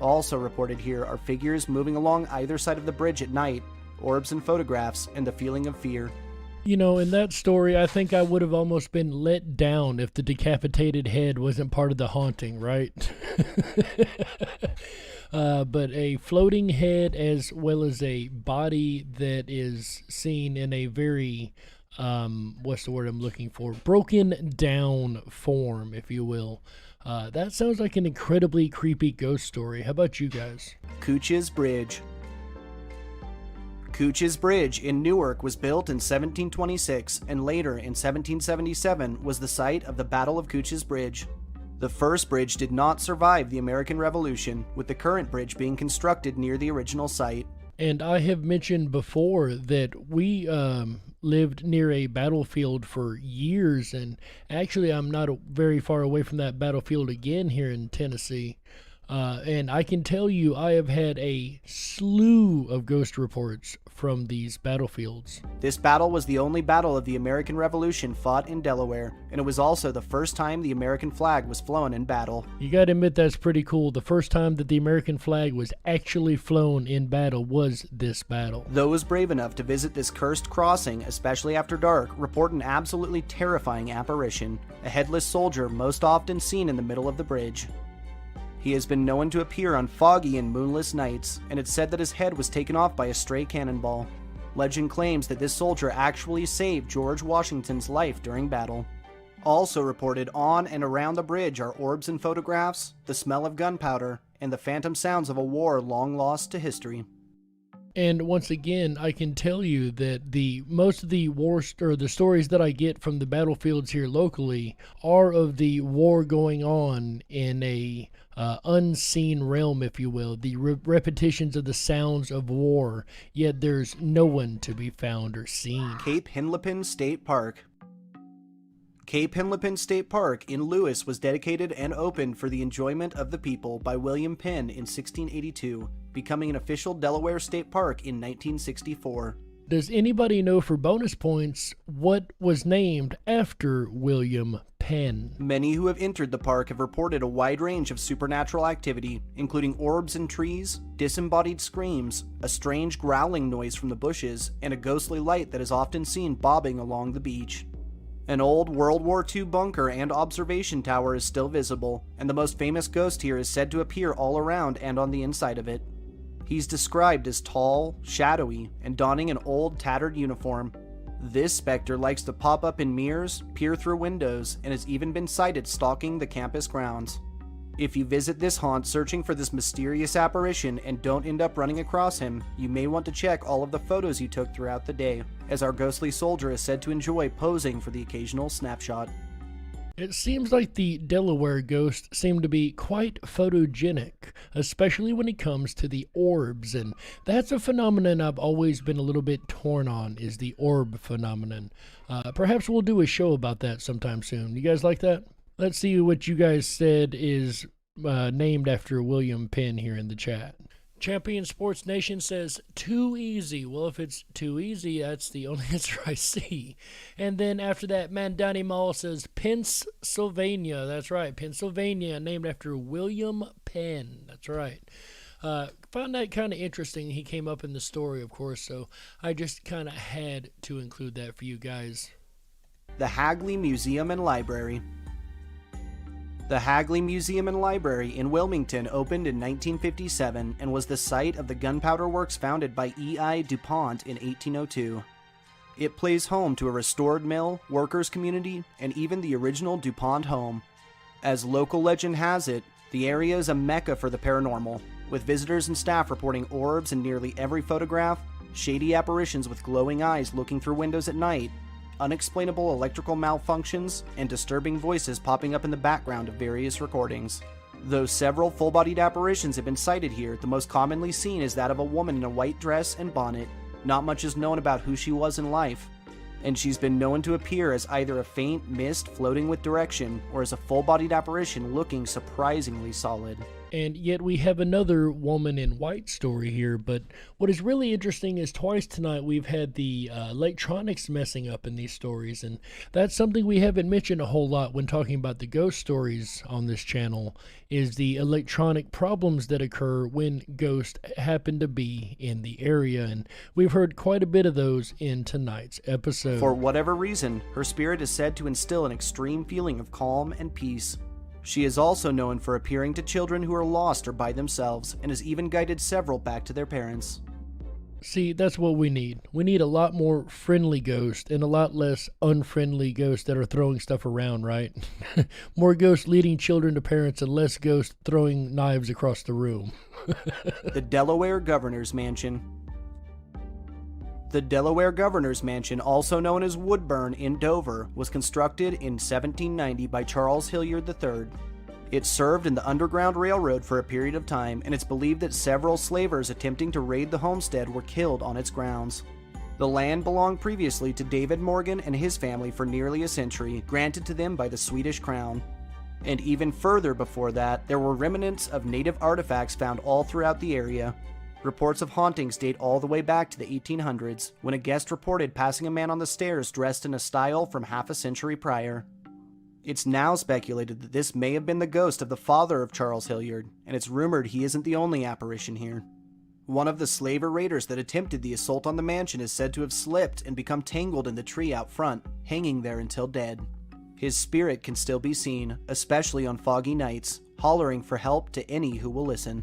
Also reported here are figures moving along either side of the bridge at night, orbs and photographs, and the feeling of fear. You know, in that story, I think I would have almost been let down if the decapitated head wasn't part of the haunting, right? But a floating head as well as a body that is seen in a very, what's the word I'm looking for? Broken down form, if you will. That sounds like an incredibly creepy ghost story. How about you guys? Cooch's Bridge. Cooch's Bridge in Newark was built in 1726 and later in 1777 was the site of the Battle of Cooch's Bridge. The first bridge did not survive the American Revolution, with the current bridge being constructed near the original site. And I have mentioned before that we lived near a battlefield for years, and actually I'm not very far away from that battlefield again here in Tennessee. And I can tell you, I have had a slew of ghost reports from these battlefields. This battle was the only battle of the American Revolution fought in Delaware, and it was also the first time the American flag was flown in battle. You gotta admit that's pretty cool. The first time that the American flag was actually flown in battle was this battle. Those brave enough to visit this cursed crossing, especially after dark, report an absolutely terrifying apparition, a headless soldier most often seen in the middle of the bridge. He has been known to appear on foggy and moonless nights, and it's said that his head was taken off by a stray cannonball. Legend claims that this soldier actually saved George Washington's life during battle. Also reported on and around the bridge are orbs and photographs, the smell of gunpowder, and the phantom sounds of a war long lost to history. And once again, I can tell you that most of the the stories that I get from the battlefields here locally are of the war going on in a unseen realm, if you will, the repetitions of the sounds of war, yet there's no one to be found or seen. Cape Henlopen State Park. Cape Henlopen State Park in Lewis was dedicated and opened for the enjoyment of the people by William Penn in 1682, becoming an official Delaware state park in 1964. Does anybody know, for bonus points, what was named after William Penn? Many who have entered the park have reported a wide range of supernatural activity, including orbs in trees, disembodied screams, a strange growling noise from the bushes, and a ghostly light that is often seen bobbing along the beach. An old World War II bunker and observation tower is still visible, and the most famous ghost here is said to appear all around and on the inside of it. He's described as tall, shadowy, and donning an old, tattered uniform. This specter likes to pop up in mirrors, peer through windows, and has even been sighted stalking the campus grounds. If you visit this haunt searching for this mysterious apparition and don't end up running across him, you may want to check all of the photos you took throughout the day, as our ghostly soldier is said to enjoy posing for the occasional snapshot. It seems like the Delaware ghosts seem to be quite photogenic, especially when it comes to the orbs, and that's a phenomenon I've always been a little bit torn on, is the orb phenomenon. Perhaps we'll do a show about that sometime soon. You guys like that? Let's see what you guys said is named after William Penn here in the chat. Champion Sports Nation says, too easy. Well, if it's too easy, that's the only answer I see. And then after that, Mandani Mall says, Pennsylvania. That's right, Pennsylvania, named after William Penn. That's right. Found that kind of interesting. He came up in the story, of course, so I just kind of had to include that for you guys. The Hagley Museum and Library. The Hagley Museum and Library in Wilmington opened in 1957 and was the site of the gunpowder works founded by E.I. DuPont in 1802. It plays home to a restored mill, workers' community, and even the original DuPont home. As local legend has it, the area is a mecca for the paranormal, with visitors and staff reporting orbs in nearly every photograph, shady apparitions with glowing eyes looking through windows at night, unexplainable electrical malfunctions, and disturbing voices popping up in the background of various recordings. Though several full-bodied apparitions have been sighted here, the most commonly seen is that of a woman in a white dress and bonnet. Not much is known about who she was in life, and she's been known to appear as either a faint mist floating with direction, or as a full-bodied apparition looking surprisingly solid. And yet we have another woman in white story here, but what is really interesting is twice tonight we've had the electronics messing up in these stories, and that's something we haven't mentioned a whole lot when talking about the ghost stories on this channel, is the electronic problems that occur when ghosts happen to be in the area, and we've heard quite a bit of those in tonight's episode. For whatever reason, her spirit is said to instill an extreme feeling of calm and peace. She is also known for appearing to children who are lost or by themselves, and has even guided several back to their parents. See, that's what we need. We need a lot more friendly ghosts and a lot less unfriendly ghosts that are throwing stuff around, right? More ghosts leading children to parents and less ghosts throwing knives across the room. The Delaware Governor's Mansion. The Delaware Governor's Mansion, also known as Woodburn in Dover, was constructed in 1790 by Charles Hilliard III. It served in the Underground Railroad for a period of time, and it's believed that several slavers attempting to raid the homestead were killed on its grounds. The land belonged previously to David Morgan and his family for nearly a century, granted to them by the Swedish crown. And even further before that, there were remnants of native artifacts found all throughout the area. Reports of hauntings date all the way back to the 1800s, when a guest reported passing a man on the stairs dressed in a style from half a century prior. It's now speculated that this may have been the ghost of the father of Charles Hilliard, and it's rumored he isn't the only apparition here. One of the slaver raiders that attempted the assault on the mansion is said to have slipped and become tangled in the tree out front, hanging there until dead. His spirit can still be seen, especially on foggy nights, hollering for help to any who will listen.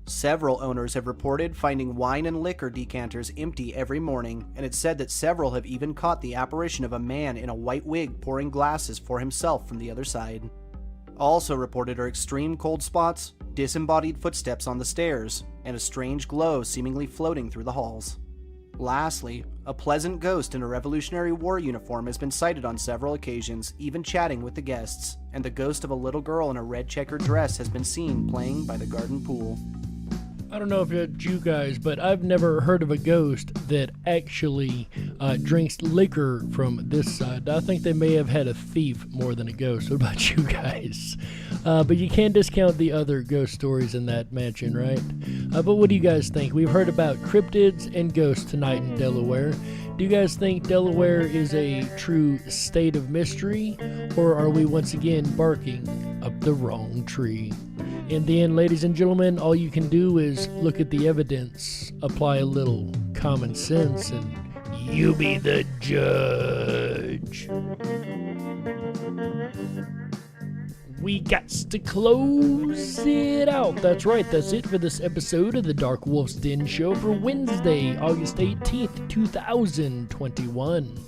Several owners have reported finding wine and liquor decanters empty every morning, and it's said that several have even caught the apparition of a man in a white wig pouring glasses for himself from the other side. Also reported are extreme cold spots, disembodied footsteps on the stairs, and a strange glow seemingly floating through the halls. Lastly, a pleasant ghost in a Revolutionary War uniform has been sighted on several occasions, even chatting with the guests, and the ghost of a little girl in a red checkered dress has been seen playing by the garden pool. I don't know if it's you guys, but I've never heard of a ghost that actually drinks liquor from this side. I think they may have had a thief more than a ghost. What about you guys? But you can't discount the other ghost stories in that mansion, right? But what do you guys think? We've heard about cryptids and ghosts tonight in Delaware. Do you guys think Delaware is a true state of mystery, or are we once again barking up the wrong tree? In the end, ladies and gentlemen, all you can do is look at the evidence, apply a little common sense, and you be the judge. We got to close it out. That's right, that's it for this episode of the Dark Wolf's Den Show for Wednesday, August 18th, 2021.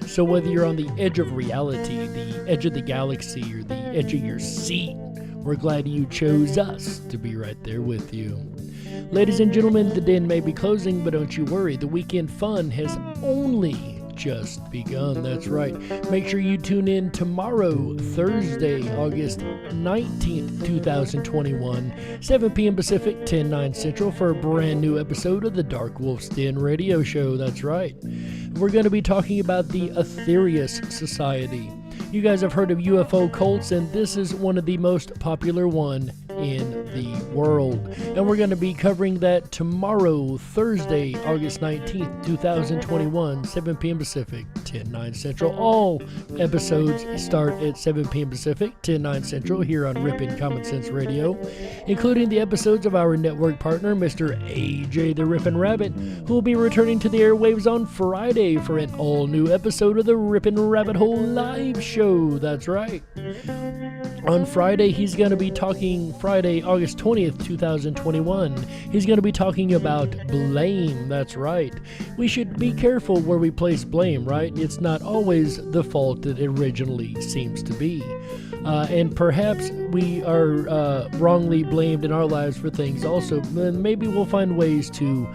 So whether you're on the edge of reality, the edge of the galaxy, or the edge of your seat, we're glad you chose us to be right there with you. Ladies and gentlemen, the den may be closing, but don't you worry, the weekend fun has only just begun. That's right. Make sure you tune in tomorrow, Thursday, August 19th, 2021, 7 p.m. Pacific, 10/9 Central, for a brand new episode of the Dark Wolf's Den radio show. That's right. We're going to be talking about the Aetherius Society. You guys have heard of UFO cults, and this is one of the most popular one in the world. And we're going to be covering that tomorrow, Thursday, August 19th, 2021, 7 p.m. Pacific, 10/9 Central. All episodes start at 7 p.m. Pacific, 10/9 Central, here on Ripon Common Sense Radio, including the episodes of our network partner, Mr. AJ the Ripon Rabbit, who will be returning to the airwaves on Friday for an all-new episode of the Ripon Rabbit Hole live show. That's right. On Friday, he's going to be talking, Friday, August 20th, 2021, he's going to be talking about blame. That's right. We should be careful where we place blame, right? It's not always the fault that it originally seems to be. And perhaps we are wrongly blamed in our lives for things also. And maybe we'll find ways to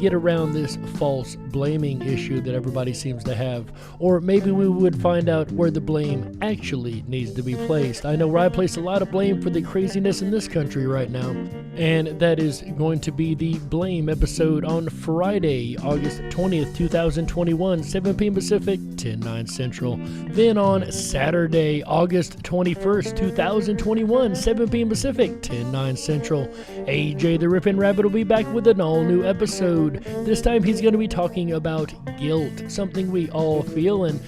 get around this false blaming issue that everybody seems to have. Or maybe we would find out where the blame actually needs to be placed. I know where I place a lot of blame for the craziness in this country right now. And that is going to be the blame episode on Friday, August 20th, 2021, 7 p.m. Pacific, 10/9 Central. Then on Saturday, August 21st, 2021, 7 p.m. Pacific, 10/9 Central, AJ the Ripon Rabbit will be back with an all-new episode. This time he's going to be talking about guilt, something we all feel, and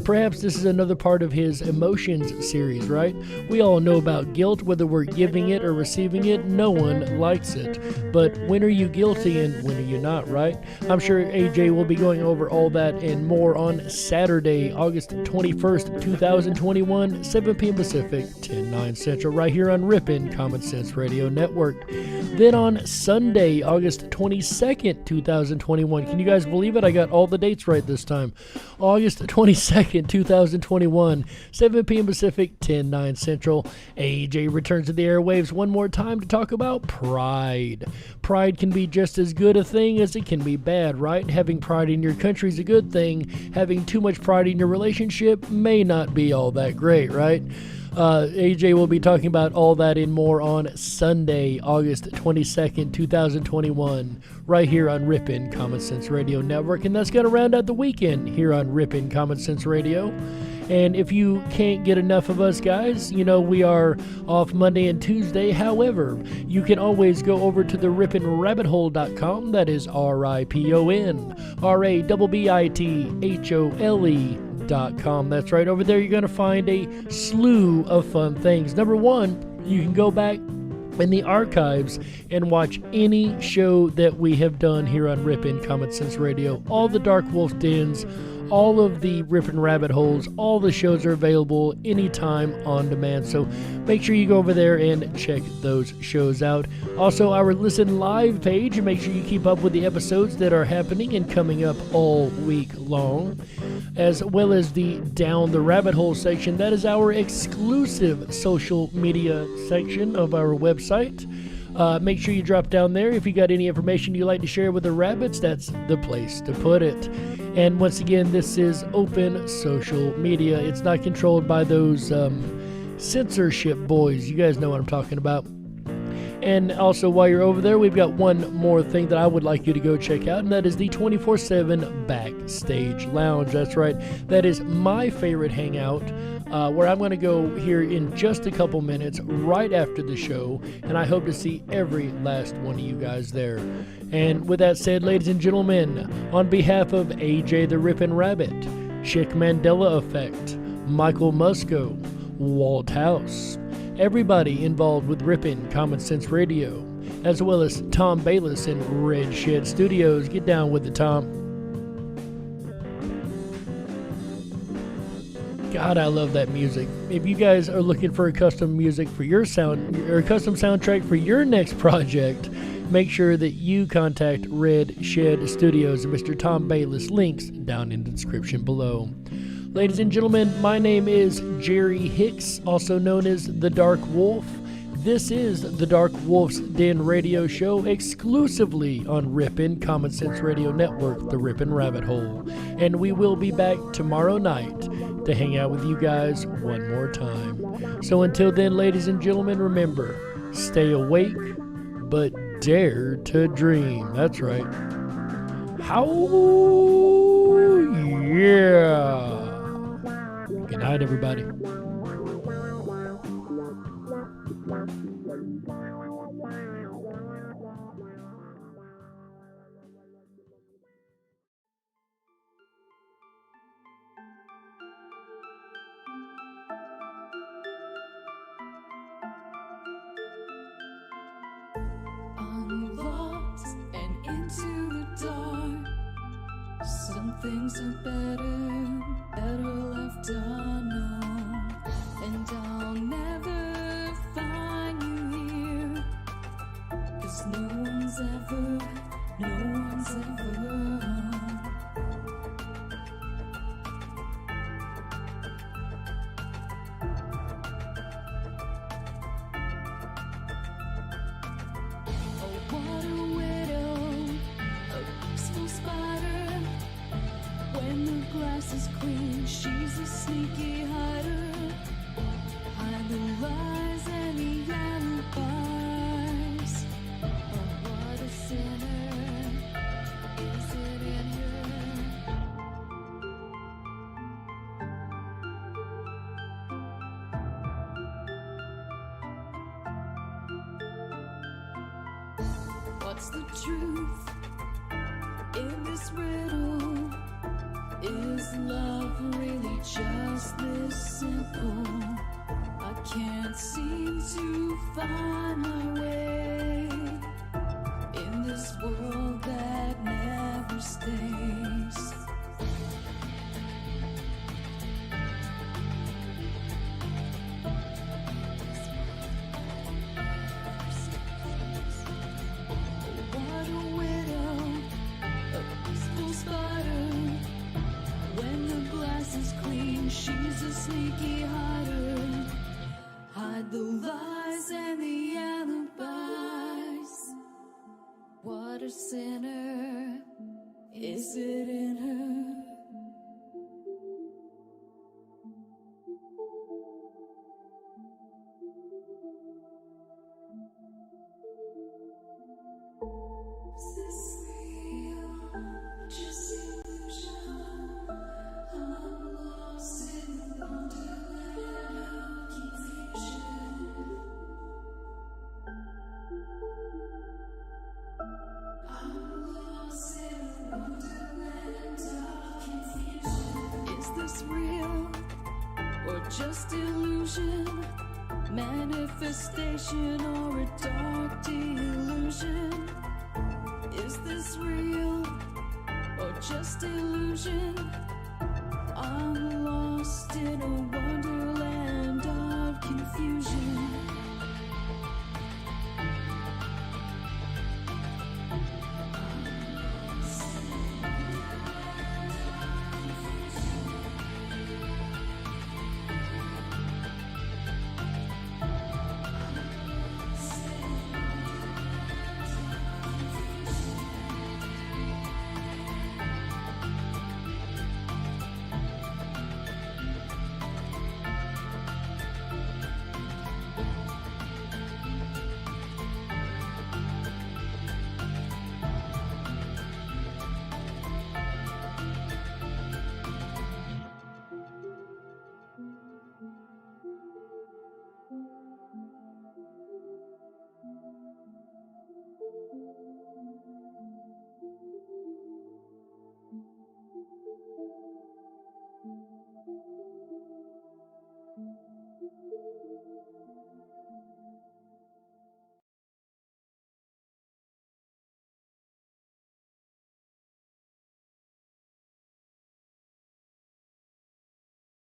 perhaps this is another part of his emotions series, right? We all know about guilt, whether we're giving it or receiving it. No one likes it. But when are you guilty and when are you not, right? I'm sure AJ will be going over all that and more on Saturday, August 21st, 2021, 7 p.m. Pacific, 10/9 Central, right here on Ripon Common Sense Radio Network. Then on Sunday, August 22nd, 2021, can you guys believe it? I got all the dates right this time. August 22nd, 2021, 7 p.m. Pacific, 10/9 Central, AJ returns to the airwaves one more time to talk about pride. Pride can be just as good a thing as it can be bad, right? Having pride in your country is a good thing. Having too much pride in your relationship may not be all that great, right? AJ will be talking about all that and more on Sunday, August 22nd, 2021, right here on Ripon Common Sense Radio Network. And that's going to round out the weekend here on Ripon Common Sense Radio. And if you can't get enough of us guys, you know, we are off Monday and Tuesday. However, you can always go over to the riponrabbithole.com. That is RIPONRABBITHOLE.com. That's right. Over there, you're going to find a slew of fun things. Number one, you can go back in the archives and watch any show that we have done here on Ripon Common Sense Radio. All the Dark Wolf Dens, all of the Ripon Rabbit Holes, all the shows are available anytime on demand. So make sure you go over there and check those shows out. Also, our Listen Live page, and make sure you keep up with the episodes that are happening and coming up all week long, as well as the Down the Rabbit Hole section. That is our exclusive social media section of our website. Make sure you drop down there. If you got any information you'd like to share with the rabbits, that's the place to put it. And once again, this is open social media. It's not controlled by those censorship boys. You guys know what I'm talking about. And also, while you're over there, we've got one more thing that I would like you to go check out, and that is the 24/7 Backstage Lounge. That's right. That is my favorite hangout, where I'm going to go here in just a couple minutes right after the show, and I hope to see every last one of you guys there. And with that said, ladies and gentlemen, on behalf of AJ the Ripon Rabbit, Chick Mandela Effect, Michael Musco, Walt House, everybody involved with Ripon Common Sense Radio, as well as Tom Bayless and Red Shed Studios. Get down with it, Tom. God, I love that music. If you guys are looking for a custom music for your sound, or a custom soundtrack for your next project, make sure that you contact Red Shed Studios and Mr. Tom Bayless. Links down in the description below. Ladies and gentlemen, my name is Jerry Hicks, also known as The Dark Wolf. This is the Dark Wolf's Den radio show, exclusively on Ripon Common Sense Radio Network, the Ripon Rabbit Hole. And we will be back tomorrow night to hang out with you guys one more time. So until then, ladies and gentlemen, remember, stay awake, but dare to dream. That's right. How? Yeah. Good night, everybody. I'm lost and into the dark. Some things are better left unknown. And I'll never find you here, 'cause no one's ever home. Oh, what a widow, a peaceful spider. When the glass is clean, she's a sneaky hider. Hide the lies and the alibis. Oh, what a sinner is it in her? What's the truth in this riddle? Is love really just this simple? I can't seem to find my way in this world that never stays. What a widow, a peaceful spider. When the glass is clean, she's a sneaky hider. Hide the lies and the alibis. What a sinner is it in her? Is this real? Just illusion. I'm lost in the this real or just illusion? Manifestation or a dark delusion? Is this real or just illusion? I'm lost in a wonderland of confusion.